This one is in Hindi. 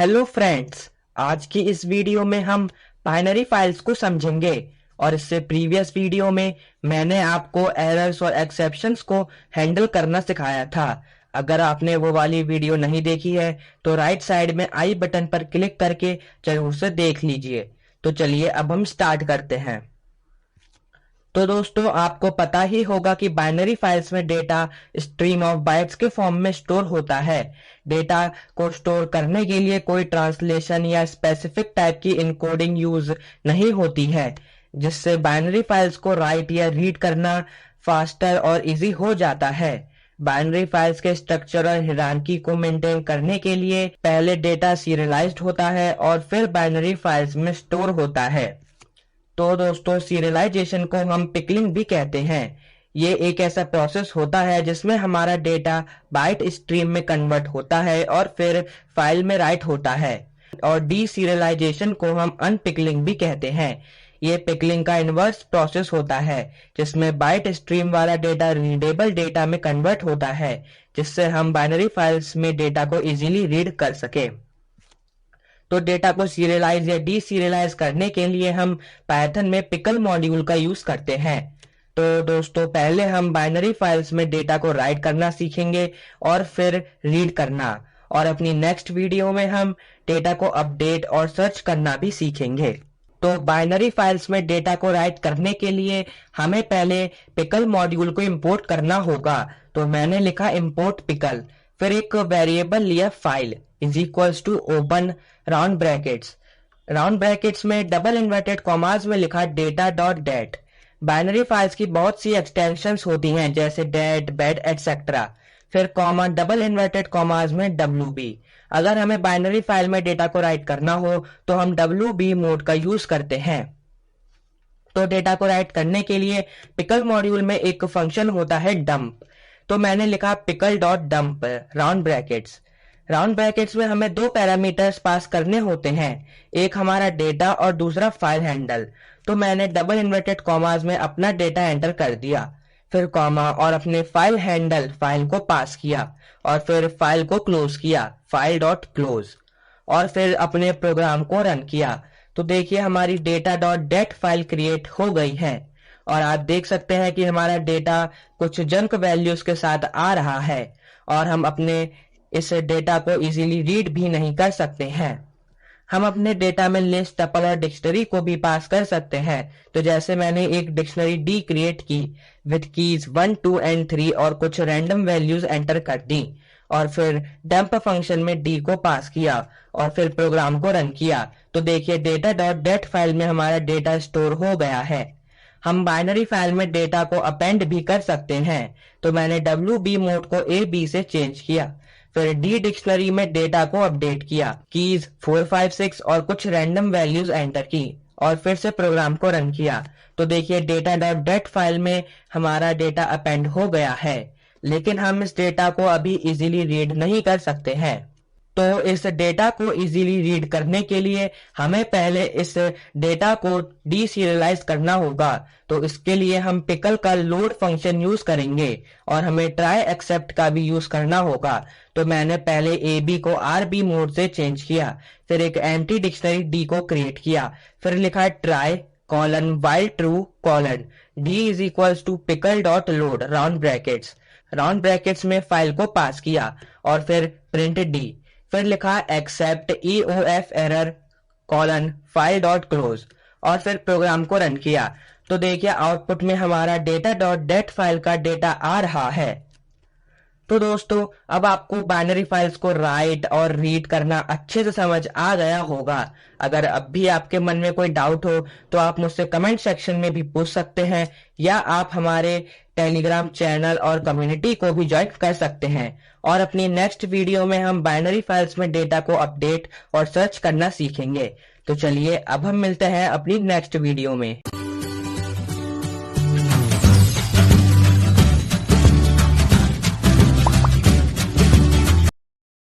हेलो फ्रेंड्स, आज की इस वीडियो में हम बाइनरी फाइल्स को समझेंगे। और इससे प्रीवियस वीडियो में मैंने आपको एरर्स और एक्सेप्शंस को हैंडल करना सिखाया था। अगर आपने वो वाली वीडियो नहीं देखी है तो राइट साइड में आई बटन पर क्लिक करके जरूर से देख लीजिए। तो चलिए अब हम स्टार्ट करते हैं। तो दोस्तों, आपको पता ही होगा कि बाइनरी फाइल्स में डेटा स्ट्रीम ऑफ बाइट्स के फॉर्म में स्टोर होता है। डेटा को स्टोर करने के लिए कोई ट्रांसलेशन या स्पेसिफिक टाइप की इनकोडिंग यूज नहीं होती है, जिससे बाइनरी फाइल्स को राइट या रीड करना फास्टर और इजी हो जाता है। बाइनरी फाइल्स के स्ट्रक्चर और हिरार्की को मेंटेन करने के लिए पहले डेटा सीरियलाइज्ड होता है और फिर बाइनरी फाइल्स में स्टोर होता है। तो दोस्तों, सीरियलाइजेशन को हम पिकलिंग भी कहते हैं। ये एक ऐसा प्रोसेस होता है जिसमें हमारा डेटा बाइट स्ट्रीम में कन्वर्ट होता है और फिर फाइल में राइट होता है। और डी सीरियलाइजेशन को हम अनपिकलिंग भी कहते हैं। ये पिकलिंग का इनवर्स प्रोसेस होता है, जिसमें बाइट स्ट्रीम वाला डेटा रीडेबल डेटा में कन्वर्ट होता है, जिससे हम बाइनरी फाइल्स में डेटा को इजीली रीड कर सके। तो डेटा को सीरियलाइज या डी सीरियलाइज करने के लिए हम पाइथन में पिकल मॉड्यूल का यूज करते हैं। तो दोस्तों, पहले हम बाइनरी फाइल्स में डेटा को राइट करना सीखेंगे और फिर रीड करना। और अपनी नेक्स्ट वीडियो में हम डेटा को अपडेट और सर्च करना भी सीखेंगे। तो बाइनरी फाइल्स में डेटा को राइट करने के लिए हमें पहले पिकल मॉड्यूल को इंपोर्ट करना होगा। तो मैंने लिखा इंपोर्ट पिकल, फिर एक वेरिएबल लिया file is equals to open round brackets में डबल इन्वर्टेड कॉमास में लिखा data dot dat. Binary files की बहुत सी एक्सटेंशंस होती हैं, जैसे डेट, बेड एटसेट्रा। फिर कॉमा डबल इन्वर्टेड कॉमास में WB। अगर हमें बाइनरी फाइल में डेटा को राइट करना हो तो हम WB मोड का यूज करते हैं। तो डेटा को राइट करने के लिए पिकल मॉड्यूल में एक फंक्शन होता है डंप। तो मैंने लिखा pickle dot dump round brackets में हमें दो पैरामीटर्स पास करने होते हैं, एक हमारा डेटा और दूसरा फाइल हैंडल। तो मैंने डबल इन्वर्टेड कॉमास में अपना डेटा एंटर कर दिया, फिर कॉमा और अपने फाइल हैंडल फाइल को पास किया और फिर फाइल को क्लोज किया, फाइल डॉट क्लोज, और फिर अपने प्रोग्राम को रन किया। तो देखिए हमारी data dot dat file create हो गई है और आप देख सकते हैं कि हमारा डेटा कुछ जंक वैल्यूज के साथ आ रहा है और हम अपने इस डेटा को इजीली रीड भी नहीं कर सकते हैं। हम अपने डेटा में लिस्ट, टपल और डिक्शनरी को भी पास कर सकते हैं। तो जैसे मैंने एक डिक्शनरी डी क्रिएट की विद कीज 1, 2 एंड 3 और कुछ रैंडम वैल्यूज एंटर कर दी और फिर डंप फंक्शन में डी को पास किया और फिर प्रोग्राम को रन किया। तो देखिए डेटा डॉट डेट फाइल में हमारा डेटा स्टोर हो गया है। हम बाइनरी फाइल में डेटा को अपेंड भी कर सकते हैं। तो मैंने WB मोड को AB से चेंज किया, फिर डी डिक्शनरी में डेटा को अपडेट किया, कीज 4, 5, 6 और कुछ रैंडम वैल्यूज एंटर की और फिर से प्रोग्राम को रन किया। तो देखिए डेटा डॉट डेट फाइल में हमारा डेटा अपेंड हो गया है, लेकिन हम इस डेटा को अभी इजीली रीड नहीं कर सकते हैं। तो इस डेटा को इजीली रीड करने के लिए हमें पहले इस डेटा को डी सीरियलाइज करना होगा। तो इसके लिए हम पिकल का लोड फंक्शन यूज करेंगे और हमें ट्राई एक्सेप्ट का भी यूज करना होगा। तो मैंने पहले AB को RB मोड से चेंज किया, फिर एक एंटी डिक्शनरी D को क्रिएट किया, फिर लिखा try colon while true colon D is equals to pickle dot load round brackets में फाइल को पास किया और फिर प्रिंट D, फिर लिखा except EOF error colon file dot close और फिर प्रोग्राम को रन किया। तो देखिए आउटपुट में हमारा डेटा डॉट डेट फाइल का डेटा आ रहा है। तो दोस्तों, अब आपको बाइनरी फाइल्स को राइट और रीड करना अच्छे से समझ आ गया होगा। अगर अब भी आपके मन में कोई डाउट हो तो आप मुझसे कमेंट सेक्शन में भी पूछ सकते हैं, या आप हमारे टेलीग्राम चैनल और कम्युनिटी को भी ज्वाइन कर सकते हैं। और अपनी नेक्स्ट वीडियो में हम बाइनरी फाइल्स में डेटा को अपडेट और सर्च करना सीखेंगे। तो चलिए अब हम मिलते हैं अपनी नेक्स्ट वीडियो में।